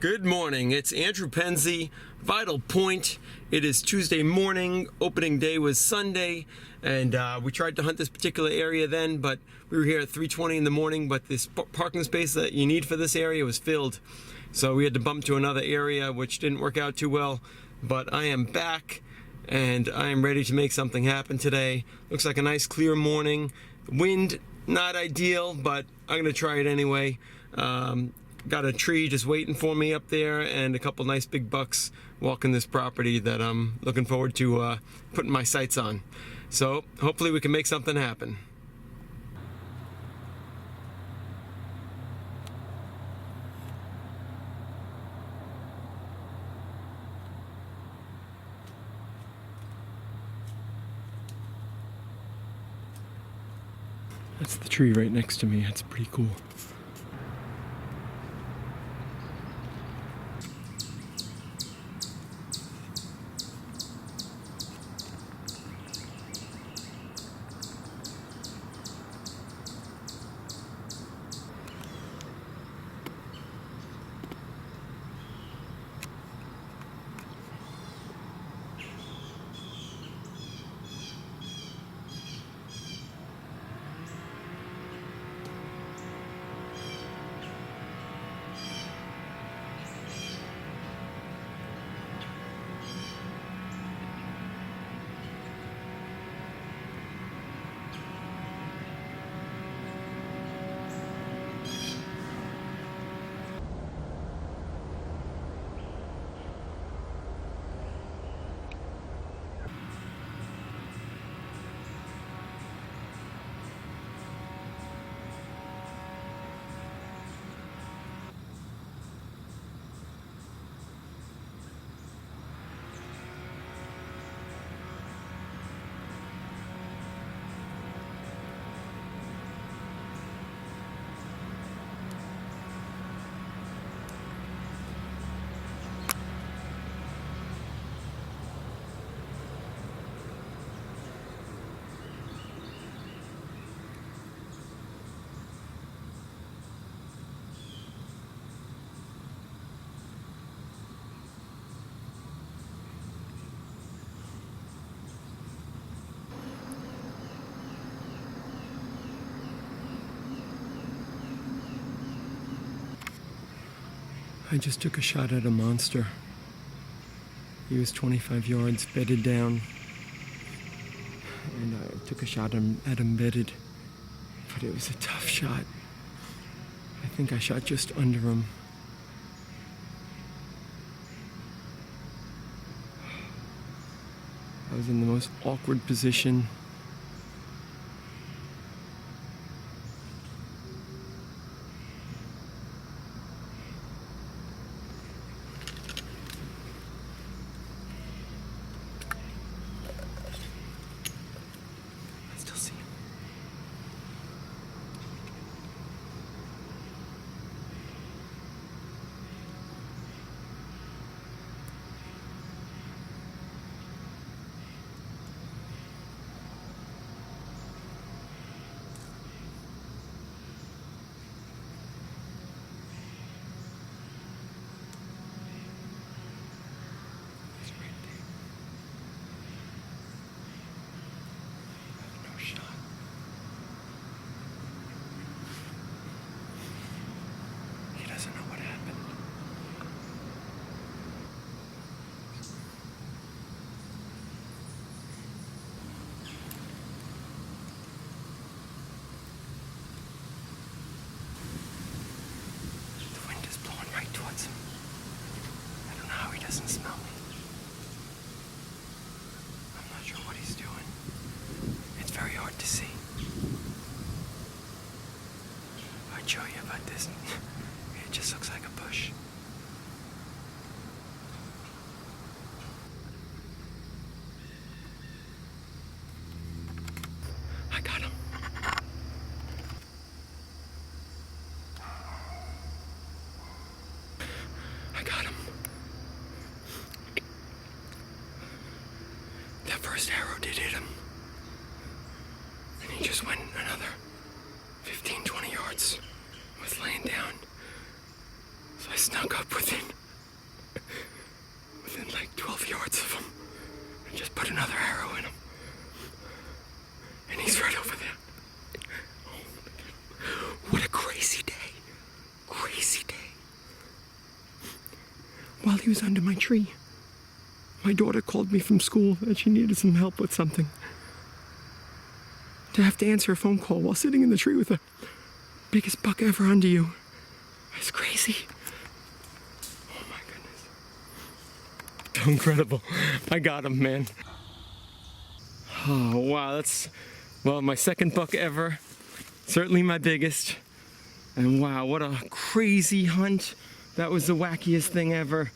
Good morning. It's Andrew Penzi, Vital Point. It is Tuesday morning. Opening day was Sunday, and we tried to hunt this particular area then, but we were here at 3:20 in the morning, but this parking space that you need for this area was filled. So we had to bump to another area, which didn't work out too well. But I am back, and I am ready to make something happen today. Looks like a nice clear morning. Wind, not ideal, but I'm going to try it anyway. Got a tree just waiting for me up there and a couple nice big bucks walking this property that I'm looking forward to putting my sights on. So hopefully we can make something happen. That's the tree right next to me. That's pretty cool. I just took a shot at a monster. He was 25 yards bedded down, and I took a shot at him bedded, but it was a tough shot. I think I shot just under him. I was in the most awkward position. Doesn't smell me. I'm not sure what he's doing. It's very hard to see. I'd show you about this. It just looks like a bush. I got him. I got him. That first arrow did hit him. And he just went another 15, 20 yards. Was laying down. So I snuck up within like 12 yards of him and just put another arrow in him. And he's right over there. Oh my God. What a crazy day. Crazy day. While he was under my tree, my daughter called me from school that she needed some help with something. To have to answer a phone call while sitting in the tree with the biggest buck ever under you. It's crazy. Oh my goodness. Incredible. I got him, man. Oh, wow. That's, well, my second buck ever. Certainly my biggest. And wow, what a crazy hunt. That was the wackiest thing ever.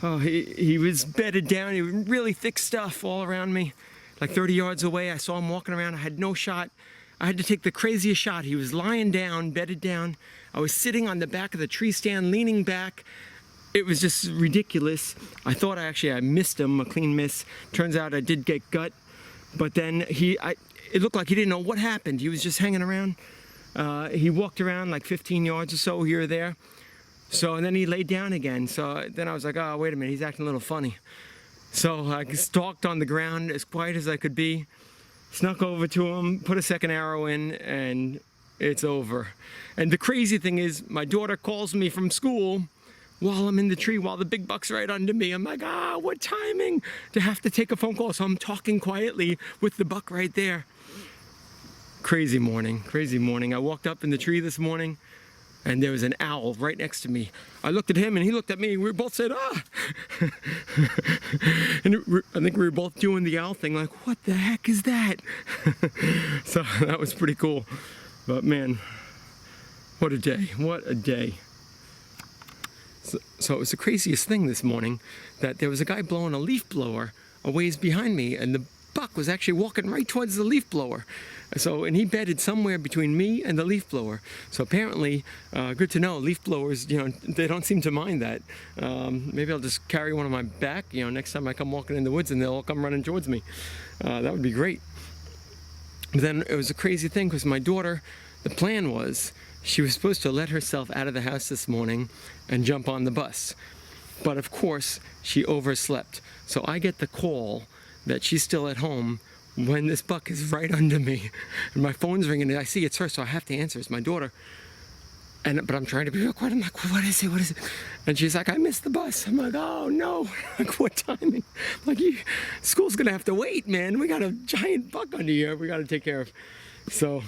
Oh, he was bedded down. He was really thick stuff all around me. Like 30 yards away, I saw him walking around. I had no shot. I had to take the craziest shot. He was lying down, bedded down. I was sitting on the back of the tree stand, leaning back. It was just ridiculous. I thought I missed him, a clean miss. Turns out I did get gut. But then it looked like he didn't know what happened. He was just hanging around. He walked around like 15 yards or so here or there. So, and then he laid down again. So then I was like, oh, wait a minute, he's acting a little funny. So I stalked on the ground as quiet as I could be, snuck over to him, put a second arrow in, and it's over. And the crazy thing is, my daughter calls me from school while I'm in the tree, while the big buck's right under me. I'm like, what timing to have to take a phone call. So I'm talking quietly with the buck right there. Crazy morning, crazy morning. I walked up in the tree this morning, and there was an owl right next to me. I looked at him and he looked at me. We both said, ah. And I think we were both doing the owl thing, like, what the heck is that? So that was pretty cool. But man, what a day, what a day. So it was the craziest thing this morning that there was a guy blowing a leaf blower a ways behind me, and the buck was actually walking right towards the leaf blower. So, and he bedded somewhere between me and the leaf blower. So apparently, good to know, leaf blowers, they don't seem to mind that. Maybe I'll just carry one on my back, next time I come walking in the woods, and they'll all come running towards me. That would be great. But then it was a crazy thing because my daughter, the plan was she was supposed to let herself out of the house this morning and jump on the bus. But of course, she overslept. So I get the call that she's still at home when this buck is right under me, and my phone's ringing, and I see it's her, so I have to answer. It's my daughter. But I'm trying to be real quiet. I'm like, what is it? What is it? And she's like, I missed the bus. I'm like, oh no. Like, what timing? I'm like, school's gonna have to wait, man. We got a giant buck under here we gotta take care of. So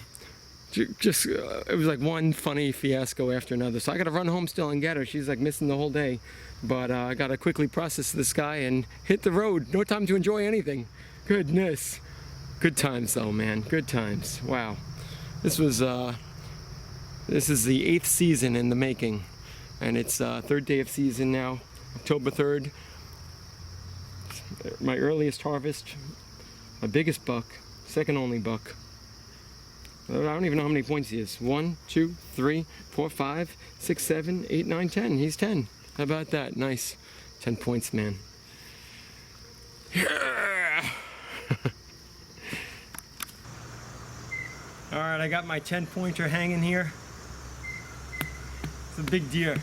just it was like one funny fiasco after another. So I gotta run home still and get her. She's like missing the whole day. But I gotta quickly process this guy and hit the road. No time to enjoy anything. Goodness. Good times though, man. Good times. Wow. This is the 8th season in the making, and it's third day of season now, October 3rd. My earliest harvest, my biggest buck, second only buck. I don't even know how many points he is. 1, 2, 3, 4, 5, 6, 7, 8, 9, 10. He's 10. How about that? Nice. 10 points, man. Yeah! All right, I got my 10-pointer hanging here. It's a big deer.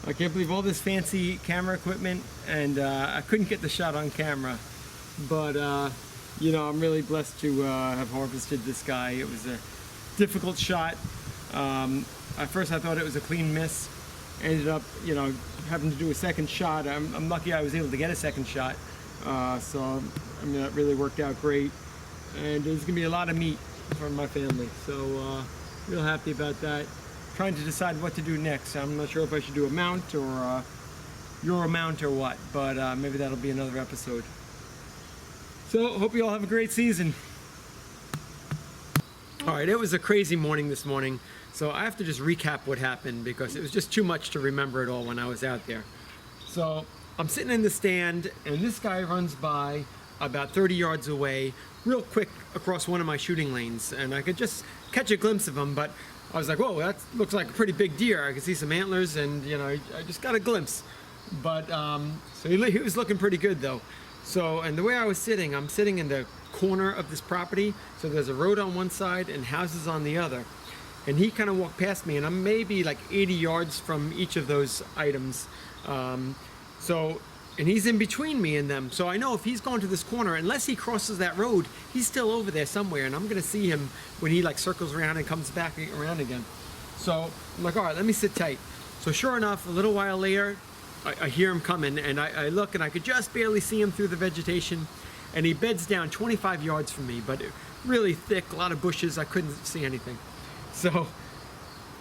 I can't believe all this fancy camera equipment, and I couldn't get the shot on camera. But, I'm really blessed to have harvested this guy. It was a difficult shot. At first I thought it was a clean miss. Ended up, having to do a second shot. I'm lucky I was able to get a second shot. That really worked out great. And there's gonna be a lot of meat for my family. So, real happy about that. Trying to decide what to do next. I'm not sure if I should do a mount or Euro mount or what, but maybe that'll be another episode. So, hope you all have a great season. All right, it was a crazy morning this morning, so I have to just recap what happened because it was just too much to remember it all when I was out there. So, I'm sitting in the stand, and this guy runs by about 30 yards away, real quick across one of my shooting lanes, and I could just catch a glimpse of him, but I was like, whoa, that looks like a pretty big deer. I could see some antlers, and I just got a glimpse. But so he was looking pretty good though. So, and the way I was sitting, I'm sitting in the corner of this property, so there's a road on one side and houses on the other. and he kind of walked past me, and I'm maybe like 80 yards from each of those items. So, and he's in between me and them. So I know if he's going to this corner, unless he crosses that road, he's still over there somewhere, and I'm gonna see him when he like circles around and comes back around again. So I'm like, all right, let me sit tight. So sure enough, a little while later, I hear him coming, and I look, and I could just barely see him through the vegetation, and he beds down 25 yards from me, but really thick, a lot of bushes, I couldn't see anything. So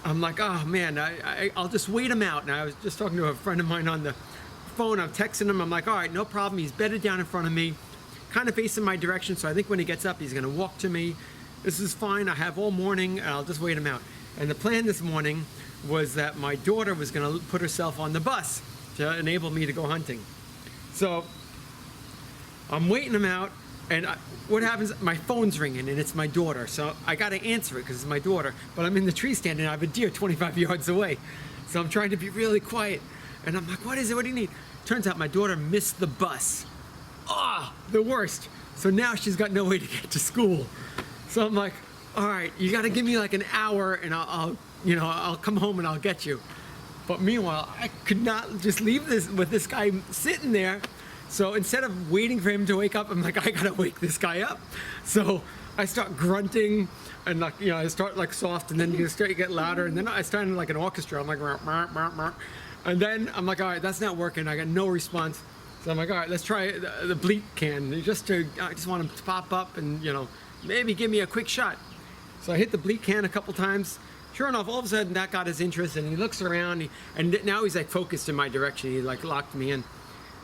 I'm like, oh man, I'll just wait him out. And I was just talking to a friend of mine on the phone, I'm texting him, I'm like, all right, no problem, he's bedded down in front of me, kind of facing my direction, so I think when he gets up, he's gonna walk to me. This is fine, I have all morning, and I'll just wait him out. And the plan this morning was that my daughter was gonna put herself on the bus to enable me to go hunting. So I'm waiting him out, and what happens, my phone's ringing, and it's my daughter, so I gotta answer it because it's my daughter, but I'm in the tree stand and I have a deer 25 yards away. So I'm trying to be really quiet, and I'm like, what is it, what do you need? Turns out my daughter missed the bus. Ah, the worst. So now she's got no way to get to school. So I'm like, all right, you gotta give me like an hour, and I'll come home and I'll get you. But meanwhile, I could not just leave this with this guy sitting there. So instead of waiting for him to wake up, I'm like, I gotta wake this guy up. So I start grunting, and like, I start like soft, and then you start to get louder, and then I start in like an orchestra. I'm like, "Mark, mark, mark." And then I'm like, all right, that's not working. I got no response. So I'm like, all right, let's try the bleep can, I just want him to pop up and maybe give me a quick shot. So I hit the bleep can a couple times. Sure enough, all of a sudden that got his interest, and he looks around, and now he's like focused in my direction. He like locked me in.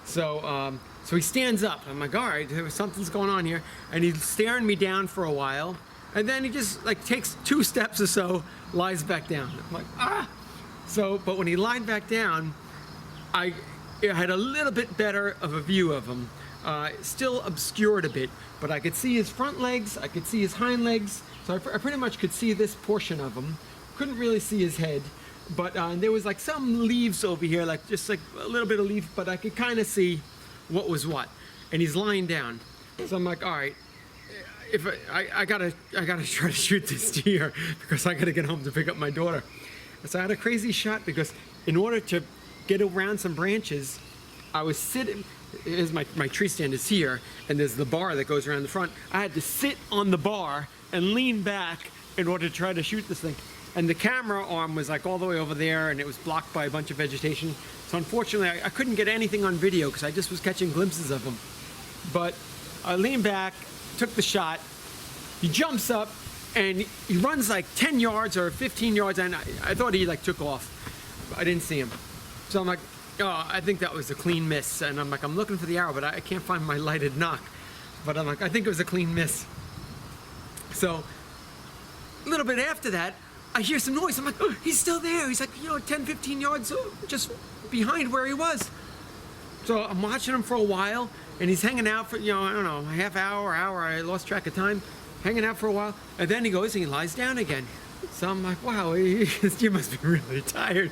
So so he stands up. I'm like, all right, something's going on here. And he's staring me down for a while, and then he just like takes 2 steps or so, lies back down. I'm like, ah. So, but when he lied back down, I had a little bit better of a view of him. Still obscured a bit, but I could see his front legs, I could see his hind legs, so I pretty much could see this portion of him. Couldn't really see his head, but there was like some leaves over here, like just like a little bit of leaf, but I could kind of see what was what. And he's lying down, so I'm like, all right, if I gotta try to shoot this deer because I gotta get home to pick up my daughter. So I had a crazy shot because in order to get around some branches, I was sitting. My tree stand is here, and there's the bar that goes around the front. I had to sit on the bar and lean back in order to try to shoot this thing. And the camera arm was like all the way over there, and it was blocked by a bunch of vegetation. So unfortunately, I couldn't get anything on video because I just was catching glimpses of him. But I leaned back, took the shot. He jumps up, and he runs like 10 yards or 15 yards, and I thought he like took off. I didn't see him. So I'm like, oh, I think that was a clean miss. And I'm like, I'm looking for the arrow, but I can't find my lighted knock. But I'm like, I think it was a clean miss. So a little bit after that, I hear some noise. I'm like, oh, he's still there. He's like, 10, 15 yards just behind where he was. So I'm watching him for a while, and he's hanging out for, I don't know, a half hour, I lost track of time, hanging out for a while. And then he goes and he lies down again. So I'm like, wow, this deer must be really tired.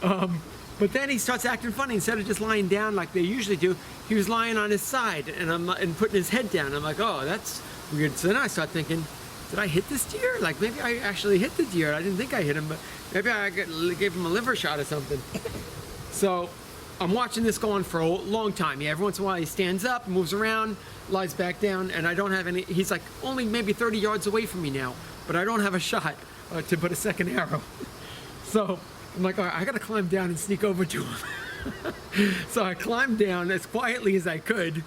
But then he starts acting funny. Instead of just lying down like they usually do, he was lying on his side and putting his head down. I'm like, oh, that's weird. So then I start thinking, did I hit this deer? Like maybe I actually hit the deer. I didn't think I hit him, but maybe I gave him a liver shot or something. So I'm watching this go on for a long time. Yeah, every once in a while he stands up, moves around, lies back down, and I don't have any. He's like only maybe 30 yards away from me now, but I don't have a shot to put a second arrow. So I'm like, all right, I gotta climb down and sneak over to him. So I climbed down as quietly as I could,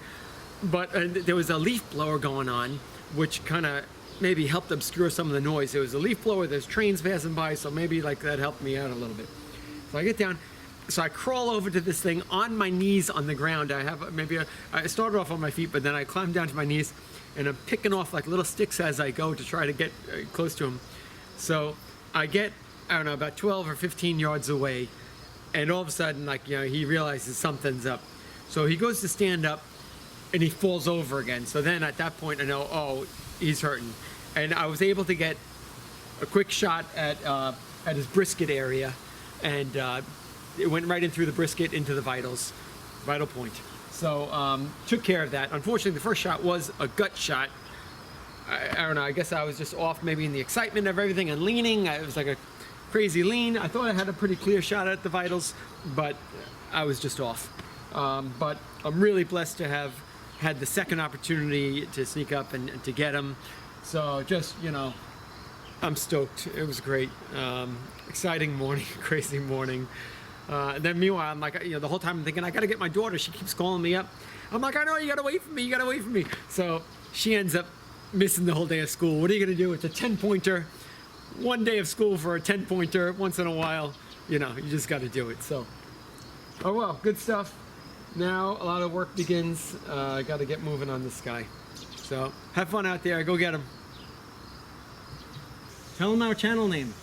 but there was a leaf blower going on, which kind of maybe helped obscure some of the noise. There was a leaf blower, there's trains passing by, so maybe like that helped me out a little bit. So I get down, so I crawl over to this thing on my knees on the ground. I started off on my feet, but then I climbed down to my knees, and I'm picking off like little sticks as I go to try to get close to him. So I get, I don't know, about 12 or 15 yards away, and all of a sudden, like, he realizes something's up. So he goes to stand up, and he falls over again. So then at that point, I know, oh, he's hurting. And I was able to get a quick shot at his brisket area, and it went right in through the brisket into the vital point. So took care of that. Unfortunately, the first shot was a gut shot, I don't know. I guess I was just off maybe in the excitement of everything and leaning. It was like a crazy lean. I thought I had a pretty clear shot at the vitals, but I was just off. But I'm really blessed to have had the second opportunity to sneak up and to get them. So just, I'm stoked. It was great. Exciting morning, crazy morning. And then meanwhile, I'm like, the whole time I'm thinking, I got to get my daughter. She keeps calling me up. I'm like, I know, you got to wait for me. You got to wait for me. So she ends up missing the whole day of school. What are you going to do? It's a 10-pointer. One day of school for a 10-pointer once in a while. You just got to do it. So, oh well, good stuff. Now a lot of work begins. I got to get moving on this guy. So have fun out there. Go get him. Tell him our channel name.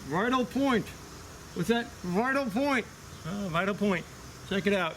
Vital Point. What's that? Vital Point. Oh, Vital Point. Check it out.